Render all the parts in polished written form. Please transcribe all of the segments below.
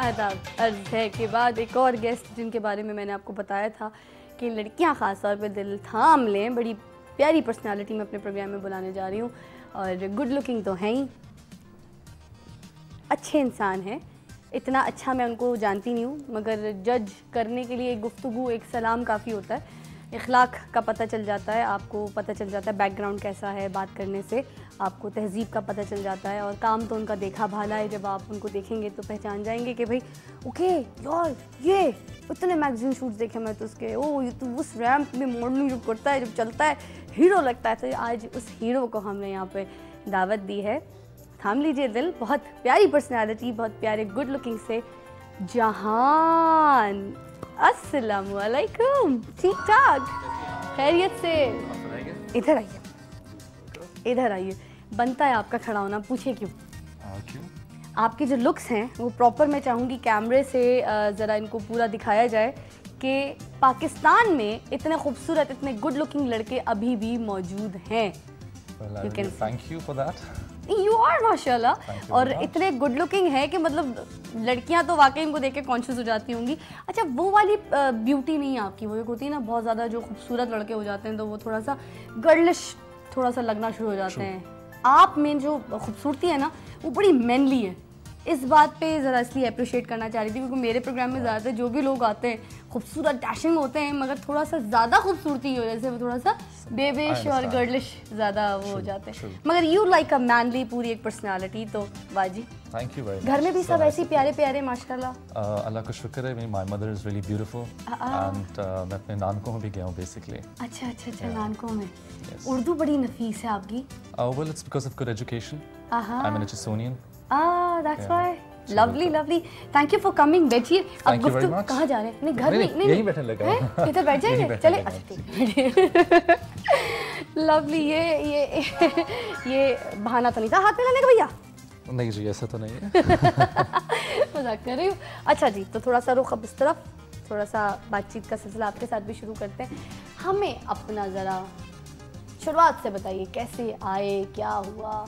आदाब। अर्ज़ है के बाद एक और गेस्ट जिनके बारे में मैंने आपको बताया था कि लड़कियां ख़ास तौर पे दिल थाम लें, बड़ी प्यारी पर्सनालिटी मैं अपने प्रोग्राम में बुलाने जा रही हूँ और गुड लुकिंग तो हैं ही, अच्छे इंसान हैं। इतना अच्छा मैं उनको जानती नहीं हूँ, मगर जज करने के लिए एक गुफ्तगू, एक सलाम काफ़ी होता है। इखलाक का पता चल जाता है, आपको पता चल जाता है बैकग्राउंड कैसा है, बात करने से आपको तहज़ीब का पता चल जाता है। और काम तो उनका देखा भाला है, जब आप उनको देखेंगे तो पहचान जाएंगे कि भाई ओके यार ये उतने मैगजीन शूट्स देखे मैं तो उसके, ओ ये तो उस रैम्प में मॉडलिंग जब करता है, जब चलता है हीरो लगता है। तो आज उस हीरो को हमने यहाँ पे दावत दी है। थाम लीजिए दिल, बहुत प्यारी पर्सनैलिटी, बहुत प्यारे गुड लुकिंग से जहान। अस्सलामु अलैकुम। ठीक ठाक, खैरियत से? इधर आइए, इधर आइए। बनता है आपका खड़ा होना, पूछे क्यों? क्यों? आपके जो लुक्स हैं वो प्रॉपर, मैं चाहूँगी कैमरे से ज़रा इनको पूरा दिखाया जाए कि पाकिस्तान में इतने खूबसूरत, इतने गुड लुकिंग लड़के अभी भी मौजूद हैं। Thank you for that. You are माशाल्लाह, और इतने गुड लुकिंग है कि मतलब लड़कियां तो वाकई इनको देख के कॉन्शियस हो जाती होंगी। अच्छा, वो वाली ब्यूटी नहीं है आपकी, वो एक होती है ना बहुत ज़्यादा जो खूबसूरत लड़के हो जाते हैं तो वो थोड़ा सा गर्लिश थोड़ा सा लगना शुरू हो जाते हैं। आप में जो खूबसूरती है ना वो बड़ी मैनली है। इस बात पे ज़रा इसलिए अप्रिशिएट करना चाह रही थी क्योंकि मेरे प्रोग्राम में ज़्यादातर जो भी लोग आते हैं खूबसूरत डैशिंग होते हैं, मगर थोड़ा सा ज़्यादा खूबसूरती की वजह से वो थोड़ा सा बेबिश और गर्लिश ज़्यादा वो हो जाते हैं। मगर यू लाइक अ मैनली, पूरी एक पर्सनालिटी। तो बाजी थैंक यू वेरी मच। घर में भी सब ऐसे ही प्यारे प्यारे माशाल्लाह? अल्लाह का शुक्र है, मेरी my mother is really beautiful and मैं अपने नानकों में भी गया हूँ बेसिकली। अच्छा अच्छा अच्छा, नानकों में। उर्दू बड़ी नफीस है आपकी। Well it's because of good education. I am an Aitchisonian. That's why. Lovely lovely, thank you for coming. बैठिए। अब गुफ्तगू कहाँ जा रहे हैं? नहीं, घर में नहीं, यहीं बैठने लगा हूं। इधर बैठ जाएंगे, चले। अच्छा ठीक। लवली, ये बहाना तो नहीं था हाथ में लाने का भैया? नहीं जी, ऐसा तो नहीं है। मजाक कर रही हूँ। अच्छा जी, तो थोड़ा सा रुख अब इस तरफ, थोड़ा सा बातचीत का सिलसिला आपके साथ भी शुरू करते हैं। हमें अपना ज़रा शुरुआत से बताइए, कैसे आए, क्या हुआ?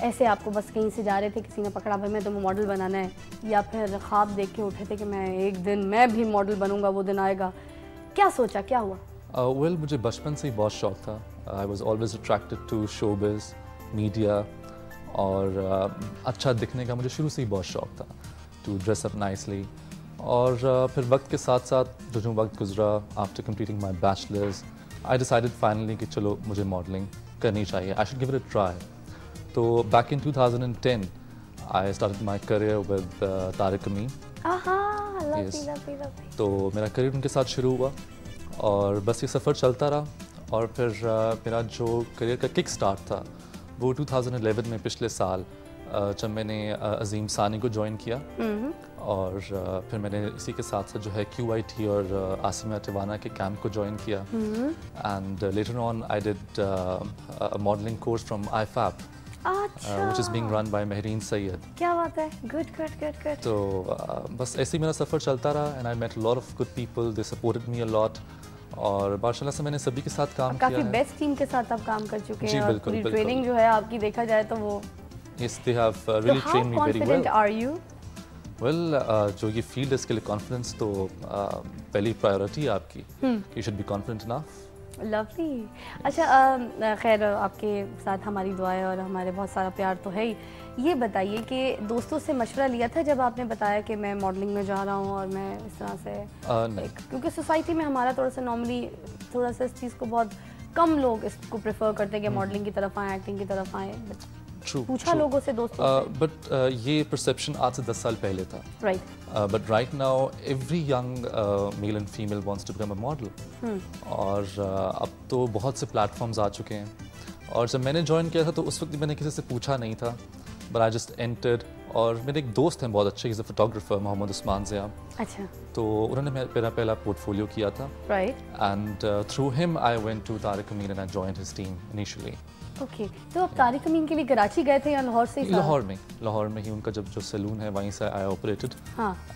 ऐसे आपको बस कहीं से जा रहे थे, किसी ने पकड़ा भाई मैं तो मॉडल बनाना है, या फिर ख्वाब देख के उठे थे कि मैं एक दिन मैं भी मॉडल बनूंगा, वो दिन आएगा? क्या सोचा, क्या हुआ? वेल मुझे बचपन से ही बहुत शौक था। I was always attracted to showbiz, media, और अच्छा दिखने का मुझे शुरू से ही बहुत शौक था, टू ड्रेस अप नाइसली। और फिर वक्त के साथ साथ जो वक्त गुजरा, after completing my bachelor's, I decided finally कि चलो मुझे मॉडलिंग करनी चाहिए, I should give it a try. तो back in 2010 I started my career with Tariq Amin. तो मेरा करियर उनके साथ शुरू हुआ और बस ये सफ़र चलता रहा। और फिर मेरा जो करियर का किक स्टार्ट था वो 2011 में, पिछले साल, जब मैंने अजीम सानी को ज्वाइन किया। और फिर मैंने इसी के साथ साथ जो है QIT और आसिमा टिवाना के कैंप को ज्वाइन किया। And later on I did a modelling course from IFAB, which is being run by Mehreen Sayyed. क्या बात है, गुड गुड गुड गुड। तो बस ऐसे ही मेरा सफ़र चलता रहा and I met lot of good people, they supported me a lot. और माशाल्लाह से मैंने सभी के साथ काम किया है। काफ़ी बेस्ट टीम के साथ आप काम कर चुके हैं। जी बिल्कुल बिल्कुल। ट्रेनिंग जो है आपकी देखा जाए तो वो, yes they have really trained me very well. Confident are you? Well, जो ये फील्ड है इसके लिए कॉन्फिडेंस तो पहली प्रायोरिटी है आपकी। You should be confident enough. Lovely. अच्छा, खैर आपके साथ हमारी दुआएं और हमारे बहुत सारा प्यार तो है ही। ये बताइए कि दोस्तों से मशवरा लिया था जब आपने बताया कि मैं मॉडलिंग में जा रहा हूँ और मैं इस तरह से? नहीं, क्योंकि सोसाइटी में हमारा थोड़ा सा नॉर्मली थोड़ा सा इस चीज़ को बहुत कम लोग इसको प्रेफर करते हैं कि मॉडलिंग की तरफ आएँ, एक्टिंग की तरफ आएँ। पूछा लोगों से, दोस्तों से? बट ये परसेप्शन आज से 10 साल पहले था। Right. But right now every young male and female wants to become a model. और अब तो बहुत से प्लेटफॉर्म्स आ चुके हैं। और जब मैंने ज्वाइन किया था तो उस वक्त मैंने किसी से पूछा नहीं था, बट आई जस्ट एंटर्ड। और मेरे एक दोस्त हैं बहुत अच्छे, is a photographer, Mohammad Usman Zia. अच्छा। तो उन्होंने मेरा पहला पोर्टफोलियो किया था। Right. And through him I went to Tariq Amin and I joined his team initially. Okay, तो आप तारिक अमीन के लिए कराची गए थे या लाहौर से? लाहौर में ही उनका जब जो सैलून है वहीं से I operated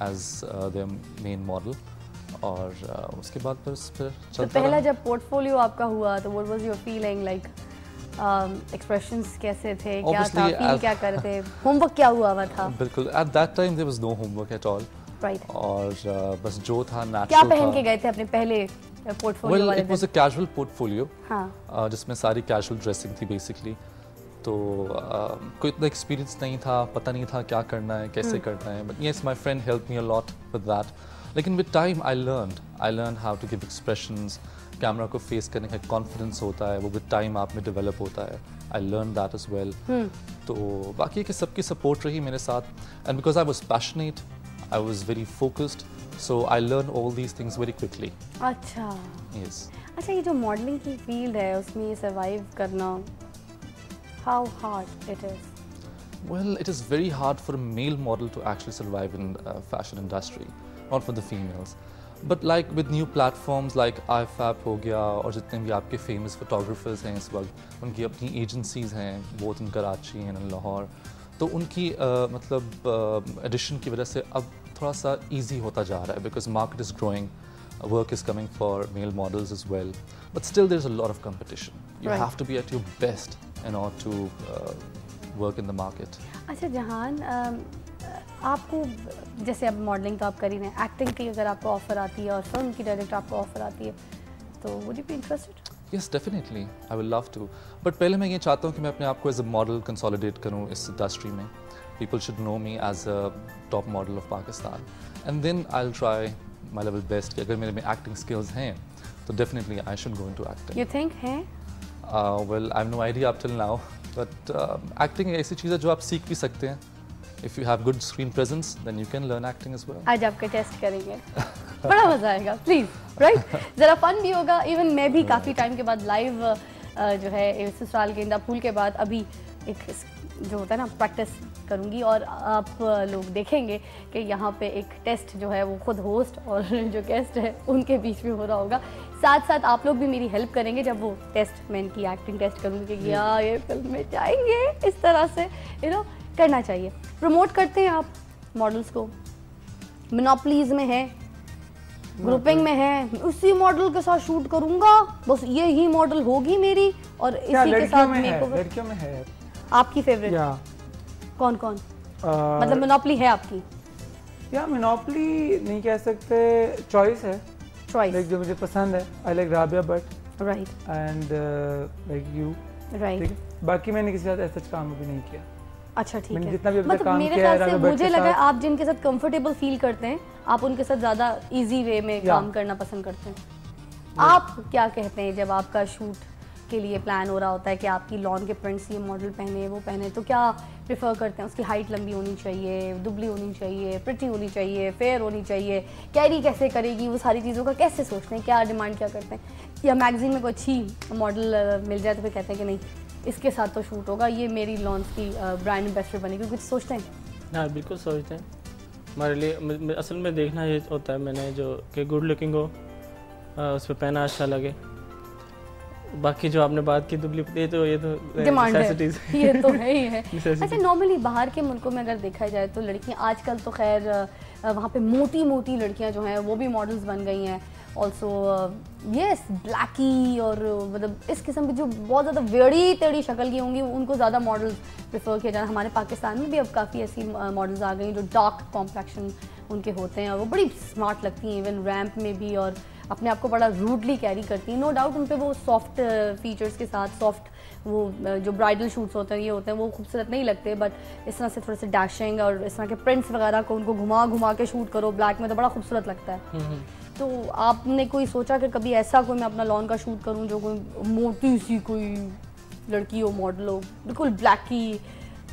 as their main model. और उसके बाद फिर चलता तो पहला जब पोर्टफोलियो आपका हुआ तो what was your feeling like? Expressions कैसे थे, क्या था, फील क्या कर रहे थे, होमवर्क क्या हुआ था? बिल्कुल, at that time there was no homework at all. Right. और बस जो था नेचुरल था। क्या पहन के गए थे अपने पहले पोर्टफोलियो वाले दिन? It was a casual portfolio, हाँ, जिसमें सारी कैजुअल ड्रेसिंग थी बेसिकली। तो कोई इतना एक्सपीरियंस नहीं था, पता नहीं था क्या करना है, कैसे करना है, but yes my friend help me a lot with that. लेकिन with time I learn how to give expressions, camera को फेस करने का कॉन्फिडेंस होता है, वो विद टाइम आप में डेवलप होता है। I learn that as well. तो बाकी कि सबकी सपोर्ट रही मेरे साथ, and because I was passionate, I was very focused, so I learn all these things very quickly. अच्छा। यस। अच्छा, ये जो मॉडलिंग की फील्ड है उसमें ये सर्वाइव करना, how hard it is? Well, it is very hard for a male model to actually survive in fashion industry, not for the females. But like with new platforms like IFAB हो गया, और जितने भी आपके famous photographers हैं इस वक्त, उनकी अपनी agencies हैं, both in Karachi and in Lahore, तो उनकी मतलब एडिशन की वजह से अब थोड़ा सा easy होता जा रहा है, because market is growing, work is coming for male models as well, but still there's a lot of competition. You have to be at your best in order to work in the market. अच्छा जहान, आपको जैसे अब modelling तो आप कर ही रहे हैं, एक्टिंग की अगर आपको ऑफर आती है और फिल्म की डायरेक्ट आपको ऑफर आती है, तो would you be interested? Yes, definitely. I will love to. But पहले मैं ये चाहता हूँ कि मैं अपने आप को एज अ मॉडल कंसोलिडेट करूँ इस इंडस्ट्री में. People should know me as a top model of Pakistan. And then I'll try my level best कि अगर मेरे में acting skills हैं, तो definitely I should go into acting. You think हैं? Well, I have no idea up till now. But acting एक ऐसी चीज़ है जो आप सीख भी सकते हैं. If you have good screen presence, then you can learn acting as well. आज आपका टेस्ट करेंगे. बड़ा मजा आएगा, प्लीज, राइट? जरा फन भी होगा. इवन मैं भी काफ़ी टाइम के बाद लाइव जो है ससुराल गेंदा फूल के बाद अभी एक जो होता है ना प्रैक्टिस करूँगी, और आप लोग देखेंगे कि यहाँ पे एक टेस्ट जो है वो खुद होस्ट और जो गेस्ट है उनके बीच में हो रहा होगा. साथ साथ आप लोग भी मेरी हेल्प करेंगे जब वो टेस्ट, मैं इनकी एक्टिंग टेस्ट करूँगी कि या ये फिल्म में जाएंगे, इस तरह से करना चाहिए. प्रमोट करते हैं आप मॉडल्स को, मोनोपोलीज में है, ग्रुपिंग में है, उसी मॉडल के साथ शूट करूंगा, बस ये ही मॉडल होगी मेरी, और इसी के साथ मेकओवर. लड़कियों में है आपकी फेवरेट कौन कौन? मतलब मोनोपोली है आपकी? या मोनोपोली नहीं कह सकते, चॉइस है. लाइक जो मुझे पसंद है, I like Rabia Bhatt, right, and like you, right. बाकी मैंने किसी के साथ ऐसा काम अभी नहीं किया. अच्छा, ठीक है. जितना भी अभी मतलब काम मेरे किया ख्याल से मुझे लगा आप जिनके साथ कंफर्टेबल फील करते हैं, आप उनके साथ ज़्यादा इजी वे में काम करना पसंद करते हैं. आप क्या कहते हैं जब आपका शूट के लिए प्लान हो रहा होता है कि आपकी लॉन के प्रिंट्स ये मॉडल पहने, वो पहने, तो क्या प्रेफर करते हैं? उसकी हाइट लंबी होनी चाहिए, दुबली होनी चाहिए, प्रिटी होनी चाहिए, फेयर होनी चाहिए, कैरी कैसे करेगी, वो सारी चीज़ों का कैसे सोचते हैं, क्या डिमांड क्या करते हैं? या मैगजीन में कोई अच्छी मॉडल मिल जाए तो फिर कहते हैं कि नहीं इसके साथ तो शूट होगा, ये मेरी लॉन्च की ब्रांड एम्बेसडर बनेगी, कुछ सोचते हैं? हाँ, बिल्कुल सोचते हैं. हमारे लिए असल में देखना ये होता है मैंने जो कि गुड लुकिंग हो, उस पर पहना अच्छा लगे. बाकी जो आपने बात की दुबली, ये तो डिमांड है, ये तो है ही है. अच्छा, नॉर्मली बाहर के मुल्कों में अगर देखा जाए तो लड़कियां आजकल तो खैर वहाँ पे मोटी मोटी लड़कियां जो हैं वो भी मॉडल्स बन गई हैं. ऑल्सो यस, ब्लैकी और मतलब इस किस्म की जो बहुत ज़्यादा वेड़ी टेढ़ी शक्ल की होंगी उनको ज़्यादा मॉडल्स प्रेफर किया जाना. हमारे पाकिस्तान में भी अब काफ़ी ऐसी मॉडल्स आ गई जो डार्क कॉम्प्लेक्शन उनके होते हैं और वो बड़ी स्मार्ट लगती हैं, इवन रैम्प में भी, और अपने आप को बड़ा रूडली कैरी करती हैं. नो डाउट उन पे वो सॉफ्ट फीचर्स के साथ, सॉफ्ट वो जो ब्राइडल शूट्स होते हैं ये होते हैं, वो खूबसूरत नहीं लगते, बट इस तरह से थोड़े से डैशिंग और इस तरह के प्रिंट्स वगैरह को उनको घुमा घुमा के शूट करो ब्लैक में, तो बड़ा खूबसूरत लगता है. तो आपने कोई सोचा कि कभी ऐसा कोई मैं अपना लॉन का शूट करूं जो कोई मोटी सी कोई लड़की हो, मॉडल हो, बिल्कुल ब्लैक की,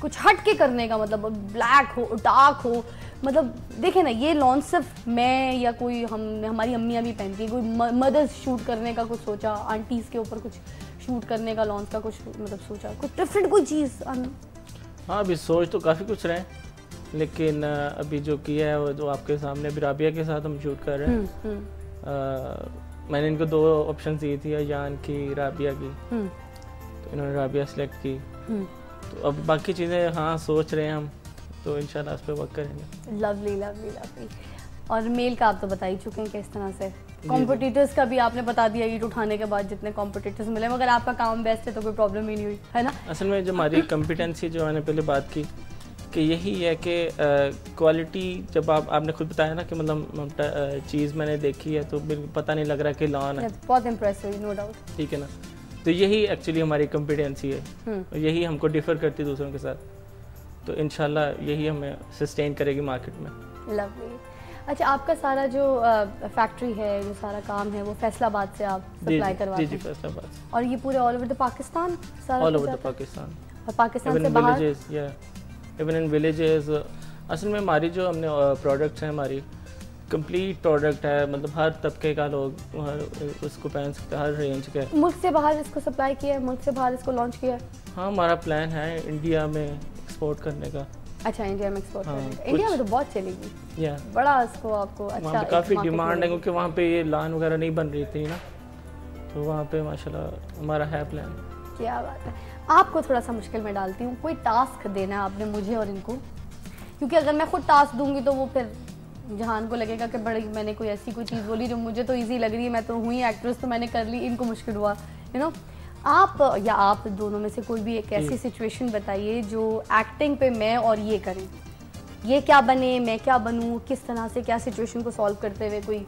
कुछ हट के करने का, मतलब ब्लैक हो, डार्क हो, मतलब देखें ना ये लॉन सिर्फ मैं या कोई हमारी अम्मियाँ भी पहनती हैं, कोई मदर्स शूट करने का कुछ सोचा, आंटीज़ के ऊपर कुछ शूट करने का लॉन्च का कुछ मतलब सोचा, कुछ डिफरेंट कोई चीज़? हाँ, अभी सोच तो काफ़ी कुछ रहे, लेकिन अभी जो किया है वो जो आपके सामने अभी राबिया के साथ हम शूट कर रहे हैं. मैंने इनको 2 ऑप्शन दी थी, अजान की, राबिया की, तो इन्होंने राबिया सेलेक्ट की. तो अब बाकी चीज़ें हाँ सोच रहे हैं हम, तो इंशाल्लाह उस पर वर्क करेंगे. Lovely lovely lovely. और मेल का आप तो बता ही चुके हैं किस तरह से। कॉम्पिटिटर्स का भी आपने बता दिया ईट उठाने के बाद जितने कॉम्पिटिटर्स मिले, मगर आपका काम बेस्ट है तो कोई प्रॉब्लम ही नहीं हुई, है ना। असल में जो हमारी कॉम्पिटेंसी जो मैंने पहले बात की कि यही है कि क्वालिटी, जब आपने खुद बताया ना कि मतलब चीज़ मैंने देखी है तो बिल्कुल पता नहीं लग रहा कि लॉन है। बहुत इम्प्रेसिव, नो डाउट। ठीक है ना, तो यही एक्चुअली हमारी कॉम्पिटेंसी है और यही हमको डिफ़र करती है दूसरों के साथ, तो इंशाल्लाह यही हमें सस्टेन करेगी मार्केट में। लवली। अच्छा, आपका सारा जो फैक्ट्री है, जो सारा काम है, वो फैसलाबाद से आप सप्लाई करवाते हैं? जी, फैसलाबाद। और ये पूरे all over the Pakistan? All over the Pakistan. और पाकिस्तान से बाहर? Even in villages. असल में हमारी जो हमने प्रोडक्ट्स हैं, हमारी कंप्लीट प्रोडक्ट है, मतलब हर तबके का लोग उसको पहन सकते हैं, हर रेंज के। मुल्क से बाहर इसको सप्लाई किया है, मुल्क से बाहर इसको लॉन्च किया है? हाँ, हमारा प्लान है इंडिया में एक्सपोर्ट करने का। अच्छा, इंडिया में एक्सपोर्ट करने का। इंडिया में तो बहुत चलेगी, बड़ा इसको आपको अच्छा काफ़ी डिमांड है, क्योंकि वहाँ पे ये लान वगैरह नहीं बन रही थी ना, तो वहाँ पे माशाल्लाह हमारा है प्लान। क्या बात है। आपको थोड़ा सा मुश्किल में डालती हूँ, कोई टास्क देना है आपने मुझे और इनको, क्योंकि अगर मैं खुद टास्क दूंगी तो वो फिर जहान को लगेगा कि बड़ी मैंने कोई ऐसी कोई चीज़ बोली जो मुझे तो इजी लग रही है, मैं तो हुई एक्ट्रेस तो मैंने कर ली, इनको मुश्किल हुआ, यू नो। आप या आप दोनों में से कोई भी एक ऐसी सिचुएशन बताइए जो एक्टिंग पे मैं और ये करें, ये क्या बने, मैं क्या बनूँ, किस तरह से क्या सिचुएशन को सॉल्व करते हुए कोई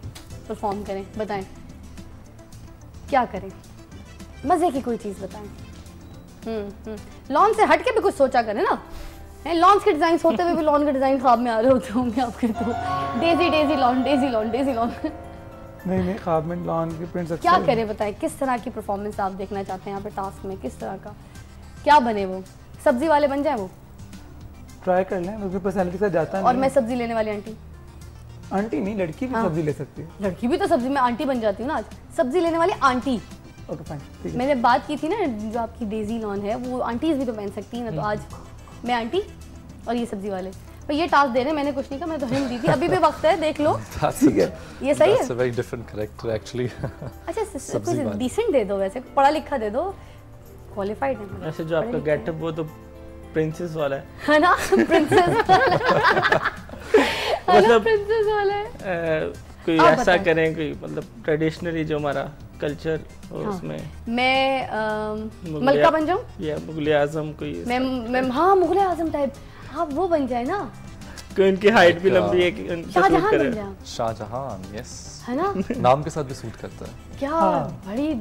परफॉर्म करें, बताएं क्या करें, मज़े की कोई चीज़ बताएं। लॉन से हट के भी कुछ सोचा करें ना, लॉन के डिज़ाइन होते हुए भी लॉन के डिज़ाइन ख्वाब में आ रहे होते होंगे आपके, तो Daisy lawn, Daisy lawn, Daisy lawn. नहीं ख्वाब में लॉन के प्रिंट्स क्या करें बताएं, किस तरह की परफॉर्मेंस आप देखना चाहते हैं यहाँ पे टास्क में, किस तरह का क्या बने, वो सब्जी वाले बन जाए, वो ट्राई कर लें, उसकी पर्सनैलिटी के साथ जाता है। और मैं सब्जी लेने वाली आंटी? आंटी नहीं, लड़की भी सब्जी ले सकती है। लड़की भी तो सब्जी में आंटी बन जाती हूँ ना, आज सब्जी लेने वाली आंटी। Okay fine. मैंने बात की थी ना, जो आपकी डेजी लॉन है वो आंटीज भी तो पहन सकती हैं ना, तो आज मैं आंटी और ये सब्जी वाले, पर ये टास्क दे रहे हैं, मैंने कुछ नहीं कहा, मैंने तो हिंट दी थी, अभी भी वक्त है, देख लो। ठीक है, ये सही है। That's a very different character actually. अच्छा, कुछ डिसेंट दे दो, वैसे पढ़ा लिखा दे दो, क्वालिफाइड है। ऐसे जो आपका गेटअप वो तो प्रिंसेस वाला है ना, प्रिंसेस मतलब प्रिंसेस वाला है। कोई ऐसा करें, कोई मतलब ट्रेडिशनली जो हमारा कल्चर हो उसमें मैं मलका बन जाऊं, या मुगल आजम कोई मैं हाँ मुगल आजम टाइप, आप वो बन जाए ना, कोई उनकी हाइट भी लंबी है कि शाहजहां बन जाए। शाहजहां, यस, है ना, नाम के साथ भी सूट करता है। क्या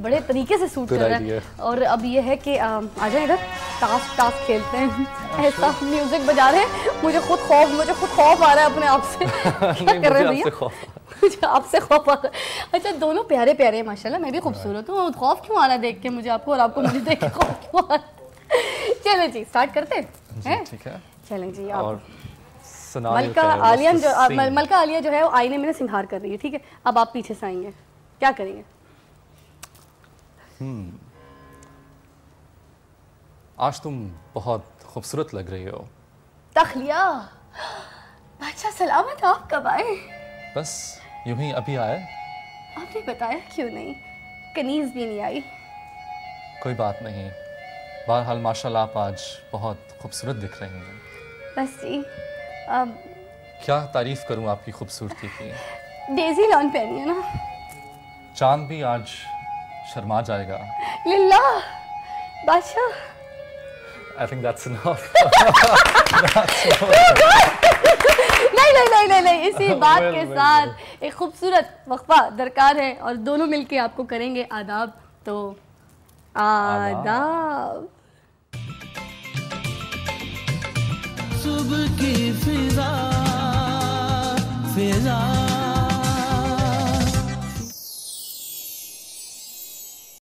बड़े तरीके से सूट कर रहा है। और अब ये है कि आ जाए इधर, टास्क खेलते हैं। ऐसा म्यूजिक बजा रहे हैं, मुझे खुद खौफ आ रहा है अपने आप से। क्या कर रहे हैं भैया? मुझे आपसे खौफ आ रहा है। अच्छा, दोनों प्यारे प्यारे माशाल्लाह, मैं भी खूबसूरत हूँ, खौफ क्यों आ रहा है देख के मुझे आपको, और आपको मुझे देख के खौफ क्यों आ रहा है? चलो जी, स्टार्ट करते हैं। ठीक है, चलें जी। और मलका आलिया जो है वो आईने में सिंगार कर रही है, ठीक है, अब आप पीछे से आएंगे, क्या करेंगे? आज तुम बहुत खूबसूरत लग रही हो। तखलिया, अच्छा सलामत, आप कब आए? बस यूं ही अभी आए। आपने बताया क्यों नहीं? कनीज भी नहीं आई। कोई बात नहीं, बहरहाल माशाल्लाह आप आज बहुत खूबसूरत दिख रही हैं। बस जी, अब क्या तारीफ करूं आपकी खूबसूरती की। डेजी लॉन पहनी है ना, चांद भी आज शर्मा जाएगा। लिल्ला बादशाह, I think that's enough. नहीं, इसी बात के साथ एक खूबसूरत वक्फा दरकार है और दोनों मिलके आपको करेंगे आदाब। तो आदाब। सुबह की फिजा